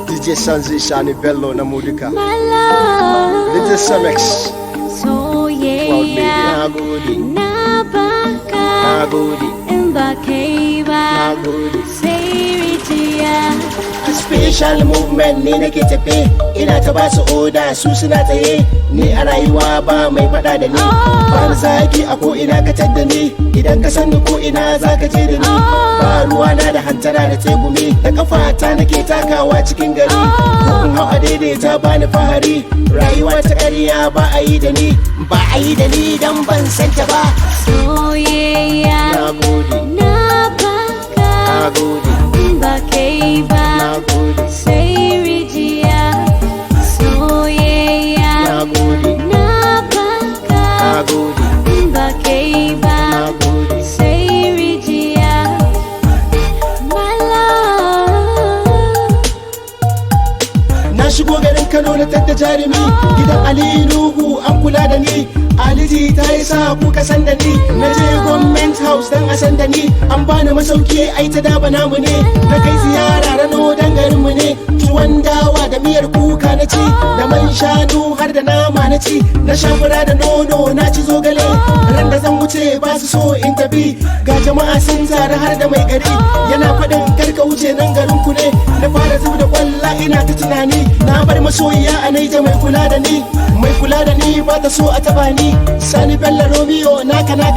DJ Sanzi Shani Bello na Mudika. My love. DJ Samex. So yeah. Nagodi. Nabaka. Nagodi. Mbakeba. Nagodi. Seiritia. A special movement ni nake tafe. Ina ta ba su oda su suna tsaye. Ni a rayuwa ba mai fada da ni. Ba na zagi a ko ina ka tadda ni. Idan ka san ko ina za ka je da ni. Ba ruwa na da hantara da tsegumi. Da kafata nake takawa cikin gari. Ko in hau a daidaita ba ni fahari. Rayuwa ta ƙarya ba a yi da ni. Ba a yi da ni dan ban santa ba. Soyayya. Nagode. Nabaka. Nagode. Mbakeba. Nagode. Seiritia. Soyayya. Nagode. Nabaka. Nagode. Mbakeba. Nagode. Seiritia. My love. Na shigo garin Kano na tadda jarumi. Gidan Ali Nuhu an kula da ni. Aliji ta yi sa kuka san da ni. Na je government house dan a san da ni. An bani masauki ai ta daba namu ne. Na kai ziyara Rano dan garin mu ne. Tuwon dawa da miyar kuka na ci. Da man shanu har da nama na ci. Na sha fura da nono na ci zogale. Ran da zan wuce ba su so in tafi. Ga jama'a sun tare har da mai gari. Yana faɗin karka wuce nan garin ku ne. Na fara zub da kwalla ina ta tunani. Na bar masoyiya a naija mai kula da ni. Mai kula da ni ba ta so a taba ni. Sani Bello Romeo naka ne.